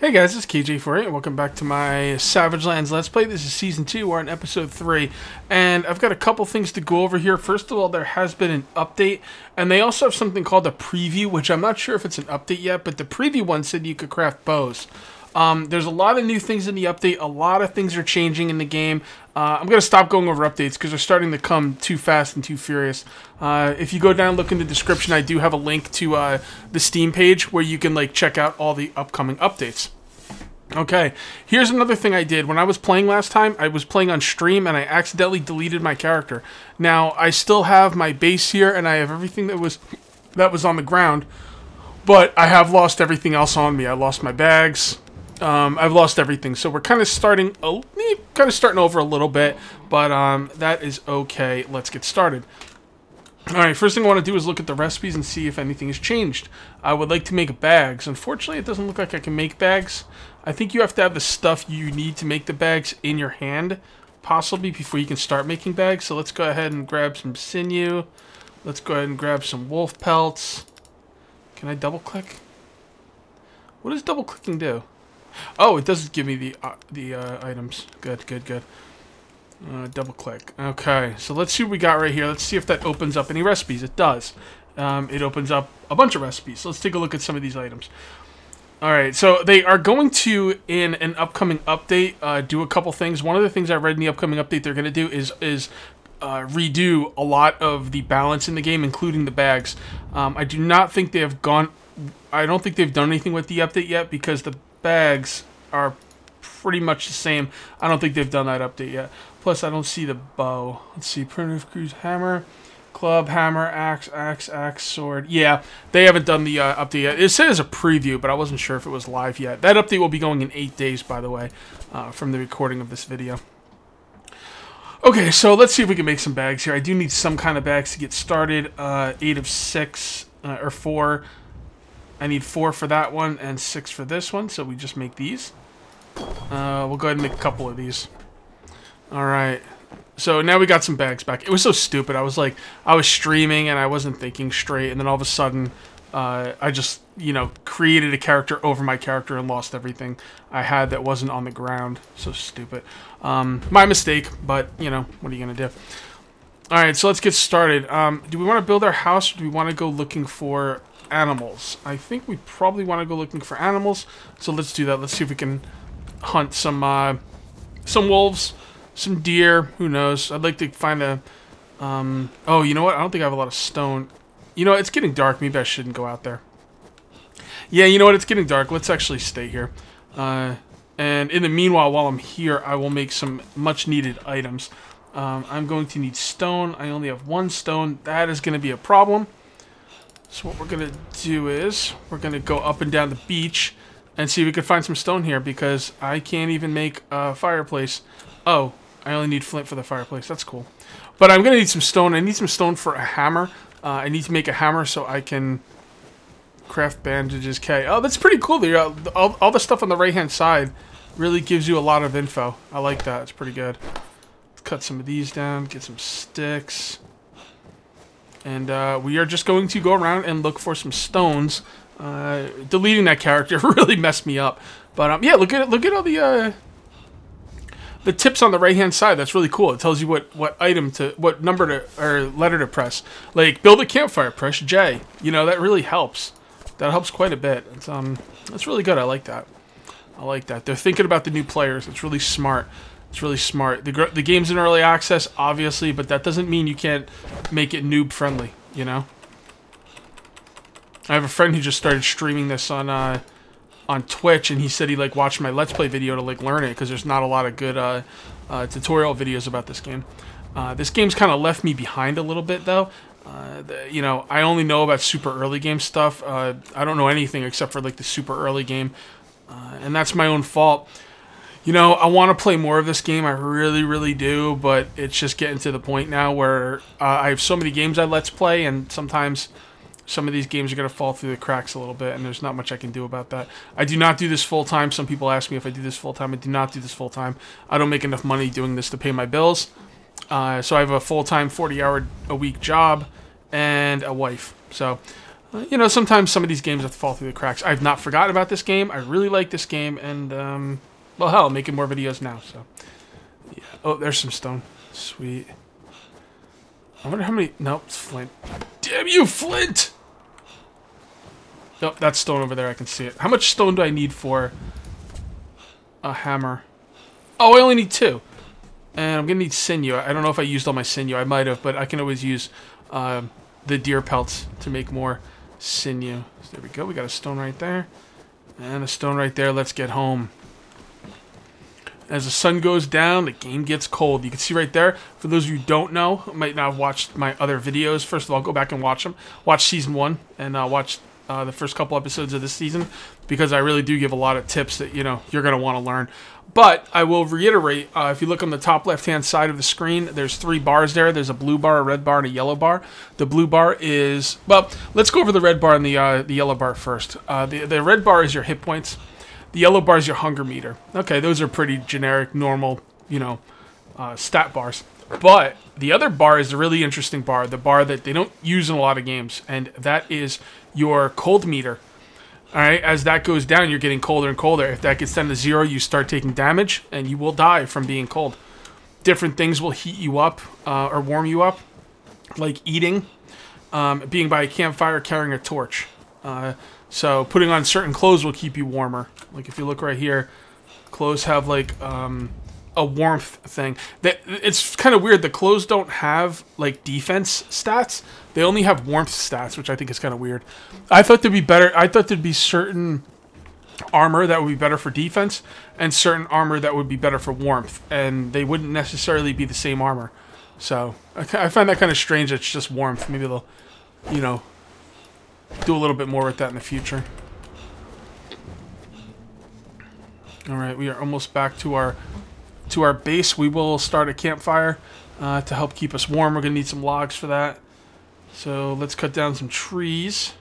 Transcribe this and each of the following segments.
Hey guys, it's KJ48 and welcome back to my Savage Lands Let's Play. This is Season 2, we're on Episode 3, and I've got a couple things to go over here. First of all, there has been an update, and they also have something called a preview, which I'm not sure if it's an update yet, but the preview one said you could craft bows. There's a lot of new things in the update, a lot of things are changing in the game. I'm going to stop going over updates because they're starting to come too fast and too furious. If you go down and look in the description, I do have a link to the Steam page where you can check out all the upcoming updates. Okay, here's another thing I did. When I was playing last time, I was playing on stream and I accidentally deleted my character. Now, I still have my base here and I have everything that was on the ground, but I have lost everything else on me. I lost my bags. I've lost everything, so we're kind of starting over a little bit, but that is okay. Let's get started. Alright, first thing I want to do is look at the recipes and see if anything has changed. I would like to make bags. Unfortunately, it doesn't look like I can make bags. I think you have to have the stuff you need to make the bags in your hand, possibly, before you can start making bags. So let's go ahead and grab some sinew. Let's go ahead and grab some wolf pelts. Can I double click? What does double clicking do? Oh, it does give me the items. Good. Double click. Okay, so let's see what we got right here. Let's see if that opens up any recipes. It does. It opens up a bunch of recipes. So let's take a look at some of these items. Alright, so they are going to, in an upcoming update, do a couple things. One of the things I read in the upcoming update they're going to do is redo a lot of the balance in the game, including the bags. I do not think they have gone... I don't think they've done anything with the update yet because the bags are pretty much the same. I don't think they've done that update yet. Plus, I don't see the bow. Let's see. Primitive cruise hammer, club, hammer, axe, sword. Yeah, they haven't done the update yet. It says a preview, but I wasn't sure if it was live yet. That update will be going in 8 days, by the way, from the recording of this video. Okay, so let's see if we can make some bags here. I do need some kind of bags to get started. 8 of 6, or 4. I need 4 for that one and 6 for this one, so we just make these. We'll go ahead and make a couple of these. Alright, so now we got some bags back. It was so stupid. I was streaming and I wasn't thinking straight, and then all of a sudden, I just, created a character over my character and lost everything I had that wasn't on the ground. So stupid. My mistake, but, what are you going to do? Alright, so let's get started. Do we want to build our house, or do we want to go looking for animals? I think we probably want to go looking for animals, so let's do that. Let's see if we can hunt some wolves, some deer, who knows. I'd like to find a oh, you know what, I don't think I have a lot of stone. It's getting dark, maybe I shouldn't go out there. Yeah, you know what, it's getting dark, let's actually stay here. And in the meanwhile, while I'm here, I will make some much needed items. I'm going to need stone. I only have 1 stone. That is going to be a problem. So what we're going to do is we're going to go up and down the beach and see if we can find some stone here, because I can't even make a fireplace. Oh, I only need flint for the fireplace. That's cool. But I'm going to need some stone. I need some stone for a hammer. I need to make a hammer so I can craft bandages. Okay. Oh, that's pretty cool. All the stuff on the right-hand side really gives you a lot of info. I like that. It's pretty good. Let's cut some of these down, get some sticks. And we are just going to go around and look for some stones. Deleting that character really messed me up. But yeah, look at all the tips on the right hand side. That's really cool. It tells you what number to, or letter to press. Like, build a campfire, press J. That really helps. That helps quite a bit. That's really good. I like that. They're thinking about the new players. It's really smart. It's really smart. The game's in early access, obviously, but that doesn't mean you can't make it noob friendly, I have a friend who just started streaming this on Twitch, and he said he watched my Let's Play video to learn it, because there's not a lot of good tutorial videos about this game. This game's kind of left me behind a little bit, though. I only know about super early game stuff. I don't know anything except for the super early game, and that's my own fault. I want to play more of this game. I really, really do, but it's just getting to the point now where I have so many games I Let's Play, and sometimes some of these games are going to fall through the cracks a little bit, and there's not much I can do about that. I do not do this full-time. Some people ask me if I do this full-time. I do not do this full-time. I don't make enough money doing this to pay my bills. So I have a full-time 40-hour-a-week job and a wife. So You know, sometimes some of these games have to fall through the cracks. I've not forgotten about this game. I really like this game, and, well, hell, I'm making more videos now, so. Yeah. Oh, there's some stone. Sweet. I wonder how many... Nope, it's flint. Damn you, flint! Nope, that's stone over there. I can see it. How much stone do I need for a hammer? Oh, I only need 2. And I'm going to need sinew. I don't know if I used all my sinew. I might have, but I can always use the deer pelts to make more sinew. So there we go. We got a stone right there. And a stone right there. Let's get home. As the sun goes down, the game gets cold. You can see right there, for those of you who don't know, might not have watched my other videos. First of all, go back and watch them. Watch Season 1 and watch the first couple episodes of this season, because I really do give a lot of tips that, you know, you're going to want to learn. But I will reiterate, if you look on the top left-hand side of the screen, there's 3 bars there. There's a blue bar, a red bar, and a yellow bar. The blue bar is... Well, let's go over the red bar and the yellow bar first. The red bar is your hit points. The yellow bar is your hunger meter. Okay, those are pretty generic, normal, you know, stat bars. But the other bar is a really interesting bar, the bar that they don't use in a lot of games, and that is your cold meter. All right, as that goes down, you're getting colder and colder. If that gets down to 0, you start taking damage, and you will die from being cold. Different things will heat you up or warm you up, like eating, being by a campfire, carrying a torch. So putting on certain clothes will keep you warmer. Like if you look right here, clothes have like a warmth thing. It's kind of weird. The clothes don't have like defense stats. They only have warmth stats, which I think is kind of weird. I thought there'd be better. I thought there'd be certain armor that would be better for defense and certain armor that would be better for warmth, and they wouldn't necessarily be the same armor. So I find that kind of strange. It's just warmth. Maybe they'll, you know, do a little bit more with that in the future. All right, we are almost back to our base. We will start a campfire to help keep us warm. We're gonna need some logs for that. So let's cut down some trees.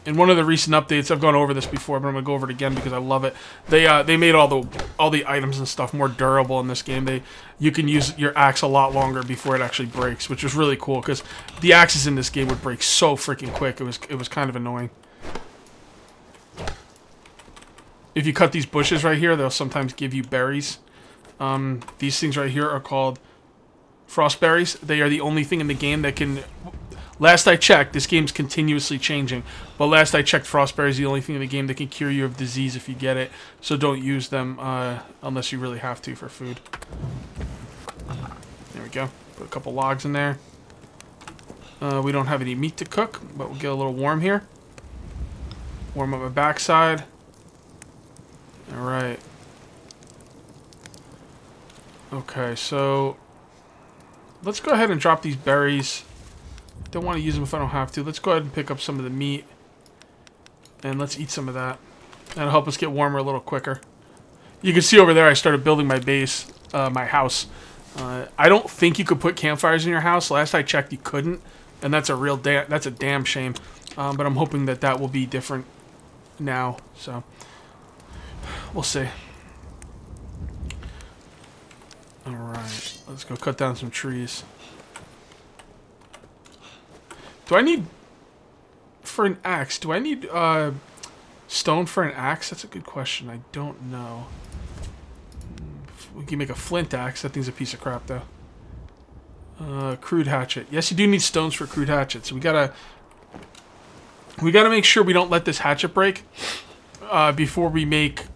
In one of the recent updates, I've gone over this before, but I'm gonna go over it again because I love it. They made all the items and stuff more durable in this game. You can use your axe a lot longer before it actually breaks, which is really cool because the axes in this game would break so freaking quick. It was kind of annoying. If you cut these bushes right here, they'll sometimes give you berries. These things right here are called frost berries. They are the only thing in the game that can... Last I checked, this game's continuously changing, but last I checked, frost berries are the only thing in the game that can cure you of disease if you get it. So don't use them unless you really have to for food. There we go. Put a couple logs in there. We don't have any meat to cook, but we'll get a little warm here. Warm up my backside. Alright. Okay, so let's go ahead and drop these berries. Don't want to use them if I don't have to. Let's go ahead and pick up some of the meat. And let's eat some of that. That'll help us get warmer a little quicker. You can see over there I started building my base, my house. I don't think you could put campfires in your house. Last I checked you couldn't. And that's a damn shame. But I'm hoping that that will be different now. So we'll see. Alright, let's go cut down some trees. Do I need, for an axe, do I need stone for an axe? That's a good question. I don't know. We can make a flint axe. That thing's a piece of crap, though. Crude hatchet. Yes, you do need stones for crude hatchet. So we gotta make sure we don't let this hatchet break before we make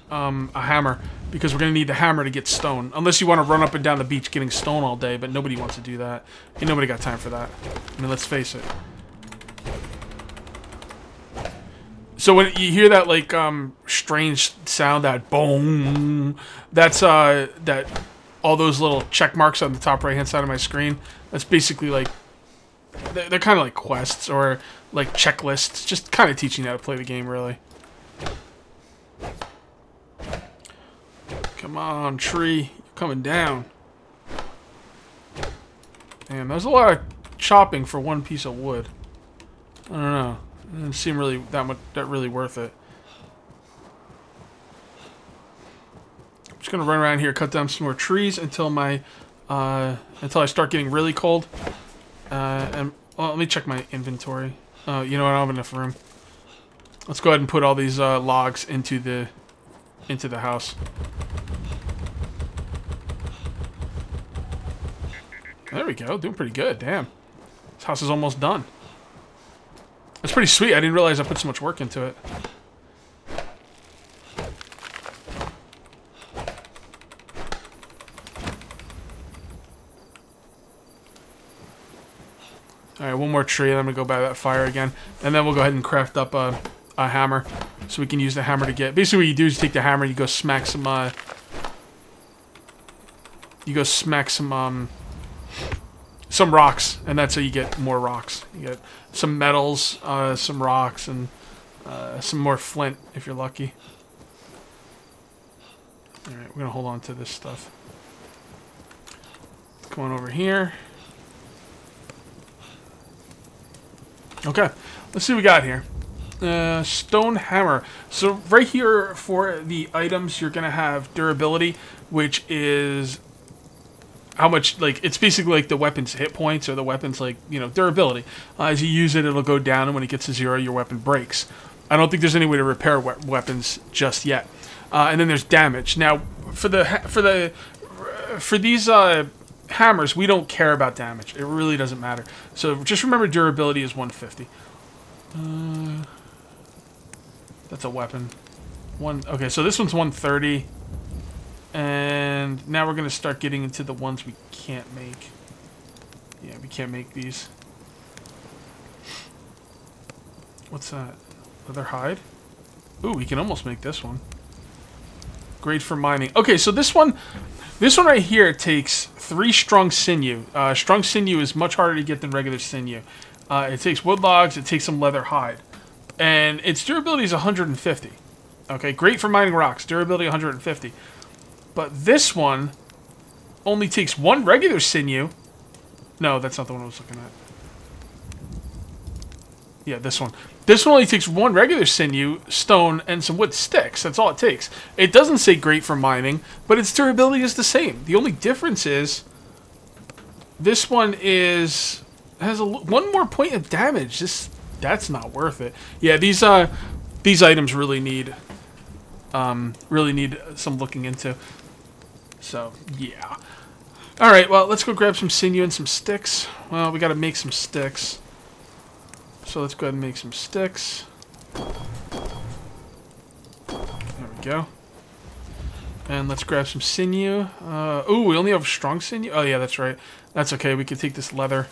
a hammer, because we're gonna need the hammer to get stone. Unless you want to run up and down the beach getting stone all day, but nobody wants to do that. Ain't nobody got time for that. I mean, let's face it. So when you hear that like strange sound, that boom, that's that all those little check marks on the top right hand side of my screen. That's basically like they're kind of like quests or like checklists, just kind of teaching you how to play the game, really. Come on, tree. You're coming down. Damn, there's a lot of chopping for one piece of wood. I don't know. It doesn't seem really that really worth it. I'm just gonna run around here, cut down some more trees until my until I start getting really cold. And Well, let me check my inventory. You know what? I don't have enough room. Let's go ahead and put all these logs into the house. There we go. Doing pretty good. Damn. This house is almost done. That's pretty sweet. I didn't realize I put so much work into it. Alright, one more tree, and I'm going to go by that fire again. And then we'll go ahead and craft up a hammer. So we can use the hammer to get... Basically what you do is you take the hammer and you go smack some... some rocks. And that's how you get more rocks. You get some metals, some rocks, and some more flint, if you're lucky. Alright, we're going to hold on to this stuff. Come on over here. Okay, let's see what we got here. Stone hammer. So right here for the items, you're going to have durability, which is how much, like, it's basically like the weapon's hit points or the weapon's, like, you know, durability. As you use it, it'll go down, and when it gets to 0, your weapon breaks. I don't think there's any way to repair weapons just yet. And then there's damage. Now, for these hammers, we don't care about damage. It really doesn't matter. So just remember durability is 150. That's a weapon. Okay, so this one's 130. And now we're going to start getting into the ones we can't make. Yeah, we can't make these. What's that? Leather hide? Ooh, we can almost make this one. Great for mining. Okay, so this one right here takes 3 strong sinew. Strong sinew is much harder to get than regular sinew. It takes wood logs, it takes some leather hide. And its durability is 150. Okay, great for mining rocks. Durability 150. But this one only takes 1 regular sinew. No, that's not the one I was looking at. Yeah, this one. This one only takes 1 regular sinew, stone, and some wood sticks. That's all it takes. It doesn't say great for mining, but its durability is the same. The only difference is this one has one more point of damage. That's not worth it. Yeah, these items really need some looking into. So yeah. All right. Well, let's go grab some sinew and some sticks. Well, we got to make some sticks. So let's go ahead and make some sticks. There we go. And let's grab some sinew. Ooh, we only have strong sinew? Oh, yeah, that's right. That's okay. We can take this leather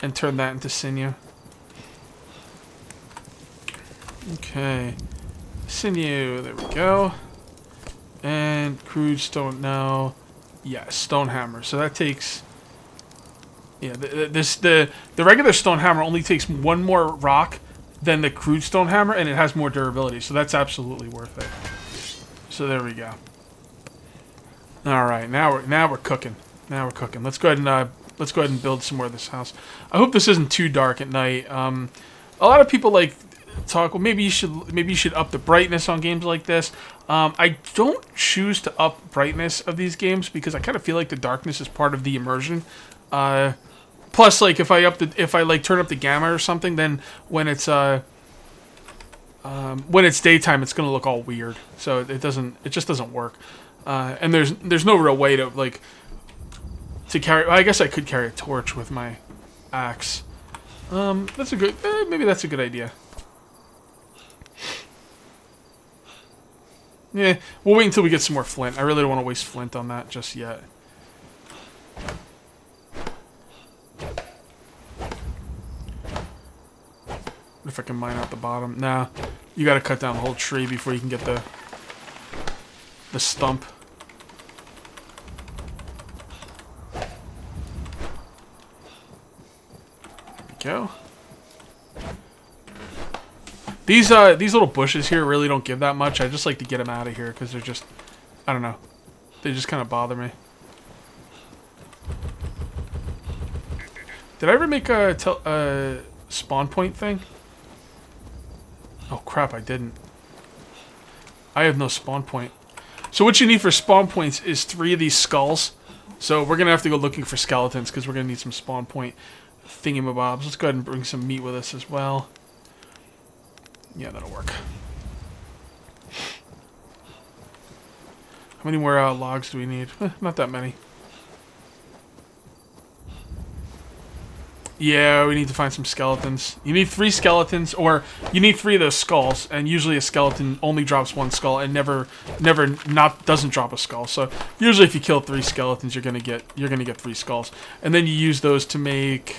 and turn that into sinew. Okay. Sinew. There we go. And crude stone. No. Yeah, stone hammer. So that takes... Yeah, the regular stone hammer only takes 1 more rock than the crude stone hammer, and it has more durability. So that's absolutely worth it. So there we go. All right, now we're cooking. Now we're cooking. Let's go ahead and build some more of this house. I hope this isn't too dark at night. A lot of people like talk. Well, maybe you should up the brightness on games like this. I don't choose to up brightness of these games because I kind of feel like the darkness is part of the immersion. Plus, like if I turn up the gamma or something, then when it's daytime, it's gonna look all weird. So it just doesn't work. And there's no real way to to carry. Well, I guess I could carry a torch with my axe. That's a good. Maybe that's a good idea. Yeah, we'll wait until we get some more flint. I really don't want to waste flint on that just yet. If I can mine out the bottom. Nah, you gotta cut down the whole tree before you can get the stump. There we go. These little bushes here really don't give that much. I just like to get them out of here because they're just, I don't know, they just kind of bother me. Did I ever make a spawn point thing? Oh crap, I didn't. I have no spawn point. So what you need for spawn points is 3 of these skulls. So we're going to have to go looking for skeletons because we're going to need some spawn point. thingamabobs. Let's go ahead and bring some meat with us as well. Yeah, that'll work. How many more logs do we need? Not that many. Yeah, we need to find some skeletons. You need 3 skeletons, or you need 3 of those skulls, and usually a skeleton only drops 1 skull and never doesn't drop a skull. So usually if you kill 3 skeletons, you're gonna get 3 skulls. And then you use those to make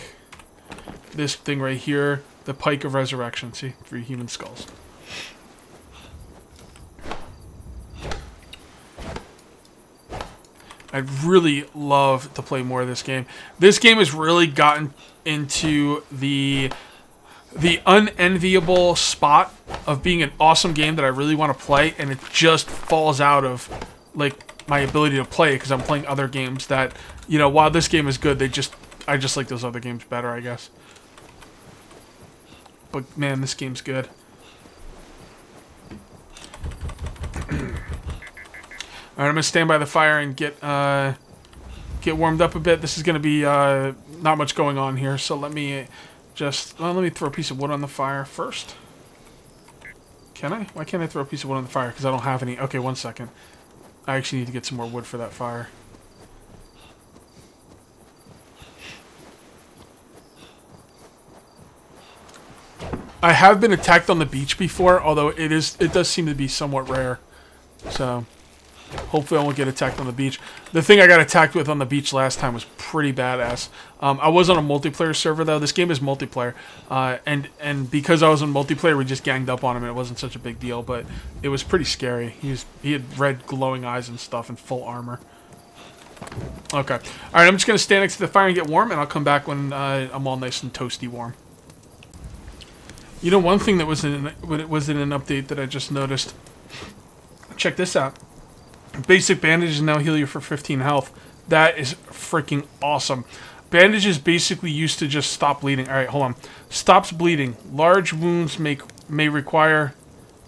this thing right here, the Pike of Resurrection. See? 3 human skulls. I'd really love to play more of this game. This game has really gotten into the unenviable spot of being an awesome game that I really want to play, and it just falls out of like my ability to play because I'm playing other games that, you know, while this game is good, I just like those other games better, I guess. But man, this game's good. Alright, I'm going to stand by the fire and get warmed up a bit. This is going to be not much going on here, so let me just... Well, let me throw a piece of wood on the fire first. Can I? Why can't I throw a piece of wood on the fire? Because I don't have any. Okay, 1 second. I actually need to get some more wood for that fire. I have been attacked on the beach before, although it does seem to be somewhat rare. So... hopefully I won't get attacked on the beach. The thing I got attacked with on the beach last time was pretty badass. I was on a multiplayer server though. This game is multiplayer, and because I was on multiplayer, we just ganged up on him, and it wasn't such a big deal. But it was pretty scary. He had red glowing eyes and stuff, and full armor. Okay, all right. I'm just gonna stand next to the fire and get warm, and I'll come back when I'm all nice and toasty warm. You know, one thing that was in an update that I just noticed. Check this out. Basic bandages now heal you for 15 health. That is freaking awesome. Bandages basically used to just stop bleeding. Alright, hold on. Stops bleeding. Large wounds may require...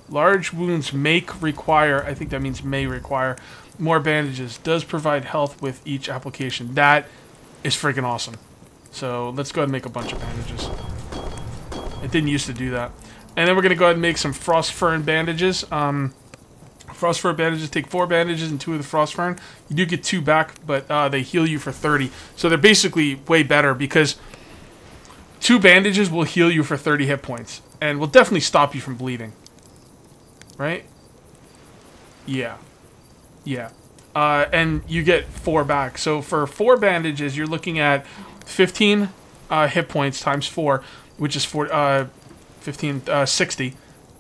Large wounds require... I think that means may require more bandages. Does provide health with each application. That is freaking awesome. So, let's go ahead and make a bunch of bandages. It didn't used to do that. And then we're going to go ahead and make some frost fern bandages. Frost fern bandages take 4 bandages and 2 of the frost fern. You do get 2 back, but they heal you for 30. So they're basically way better because 2 bandages will heal you for 30 hit points and will definitely stop you from bleeding. Right? Yeah. Yeah. And you get 4 back. So for 4 bandages, you're looking at 15 hit points times 4, which is 60.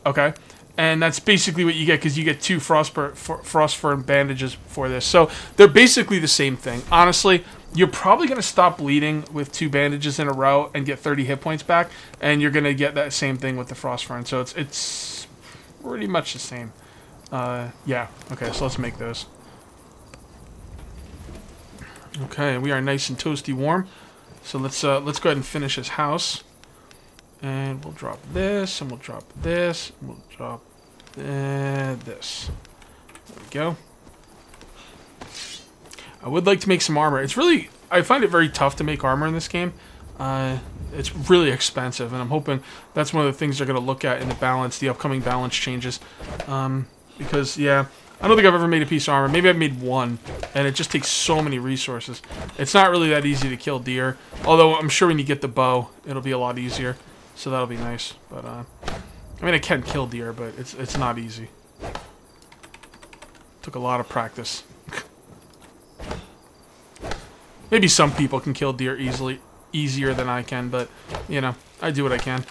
Okay? And that's basically what you get because you get 2 frost fern bandages for this. So they're basically the same thing. Honestly, you're probably going to stop bleeding with 2 bandages in a row and get 30 hit points back. And you're going to get that same thing with the frost fern. So it's pretty much the same. Yeah. Okay, so let's make those. Okay, we are nice and toasty warm. So let's go ahead and finish his house. And we'll drop this, and we'll drop this, and we'll drop this. There we go. I would like to make some armor. It's really... I find it very tough to make armor in this game. It's really expensive, and I'm hoping that's one of the things they're going to look at in the balance, the upcoming balance changes. Because, yeah, I don't think I've ever made a piece of armor. Maybe I've made 1, and it just takes so many resources. It's not really that easy to kill deer, although I'm sure when you get the bow, it'll be a lot easier. So that'll be nice, but I mean I can kill deer, but it's not easy. Took a lot of practice. Maybe some people can kill deer easier than I can, but you know, I do what I can.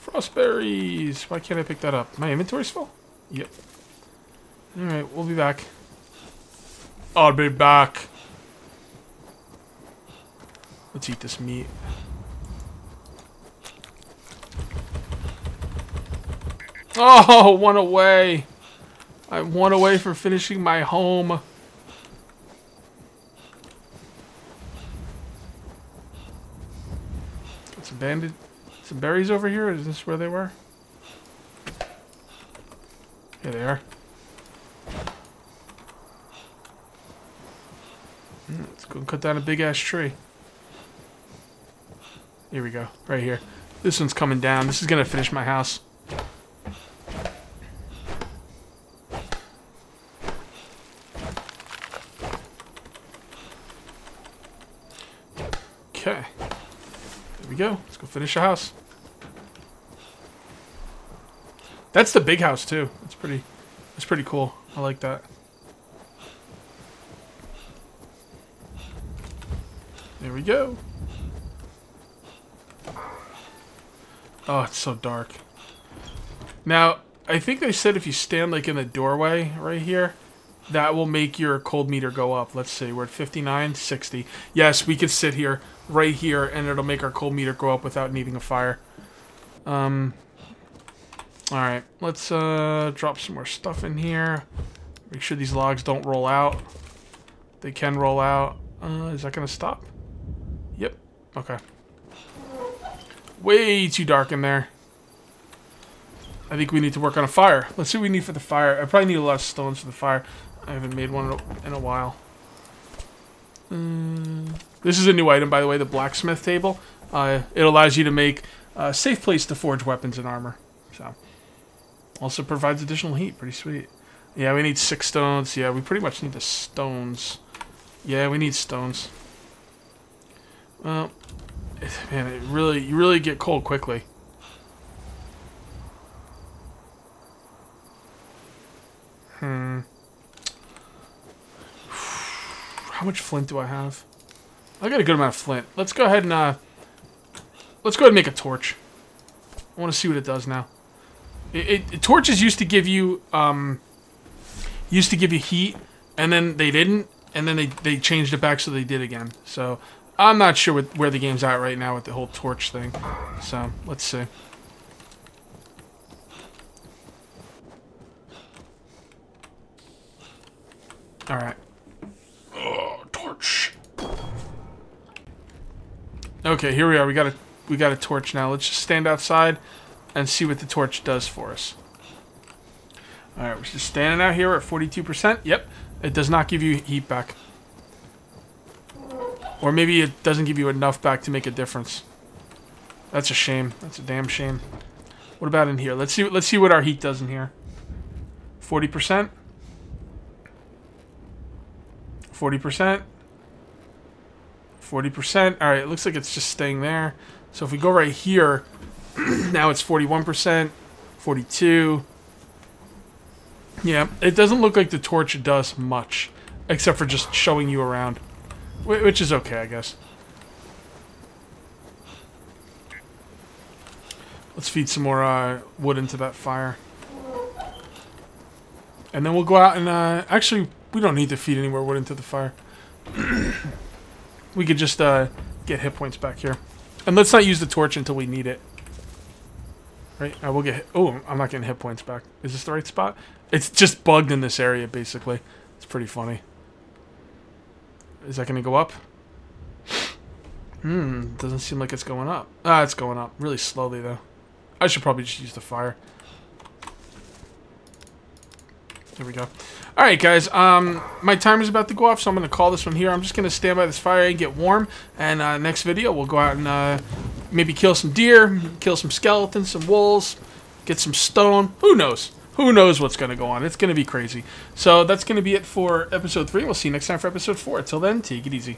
Frostberries! Why can't I pick that up? My inventory's full? Yep. Alright, we'll be back. I'll be back. Let's eat this meat. Oh, 1 away. I'm 1 away from finishing my home. Got some berries over here. Is this where they were? Here they are. Let's go cut down a big-ass tree. Here we go. Right here. This one's coming down. This is going to finish my house. Okay. There we go. Let's go finish the house. That's the big house too. That's pretty cool. I like that. There we go. Oh, it's so dark. Now, I think they said if you stand like in the doorway right here, that will make your cold meter go up. Let's see, we're at 59, 60. Yes, we could sit here, right here, and it'll make our cold meter go up without needing a fire. Alright, let's drop some more stuff in here. Make sure these logs don't roll out. They can roll out. Is that going to stop? Yep. Okay. Way too dark in there. I think we need to work on a fire. Let's see what we need for the fire. I probably need a lot of stones for the fire. I haven't made one in a while. This is a new item, by the way, the blacksmith table. It allows you to make a safe place to forge weapons and armor. So, also provides additional heat. Pretty sweet. Yeah, we need 6 stones. Yeah, we pretty much need the stones. Yeah, we need stones. Well, man, you really get cold quickly. How much flint do I have? I got a good amount of flint. Let's go ahead and make a torch. I want to see what it does now. Torches used to give you heat, and then they didn't, and then they changed it back so they did again. So I'm not sure where the game's at right now with the whole torch thing. So let's see. All right. Oh, torch. Okay, here we are. We got a torch now. Let's just stand outside and see what the torch does for us. All right, we're just standing out here at 42%. Yep, it does not give you heat back. Or maybe it doesn't give you enough back to make a difference. That's a shame. That's a damn shame. What about in here? Let's see what our heat does in here. 40%. 40%. 40%. All right, it looks like it's just staying there. So if we go right here, now it's 41%, 42. Yeah, it doesn't look like the torch does much, except for just showing you around, which is okay, I guess. Let's feed some more wood into that fire. And then we'll go out and, actually, we don't need to feed any more wood into the fire. We could just get hit points back here. And let's not use the torch until we need it. Right? I will get hit. Oh, I'm not getting hit points back. Is this the right spot? It's just bugged in this area, basically. It's pretty funny. Is that going to go up? Doesn't seem like it's going up. Ah, it's going up. Really slowly, though. I should probably just use the fire. There we go. Alright, guys. My timer's about to go off, so I'm going to call this one here. I'm just going to stand by this fire and get warm. And next video, we'll go out and maybe kill some deer, kill some skeletons, some wolves, get some stone. Who knows? Who knows what's going to go on? It's going to be crazy. So that's going to be it for episode 3. We'll see you next time for episode 4. Till then, take it easy.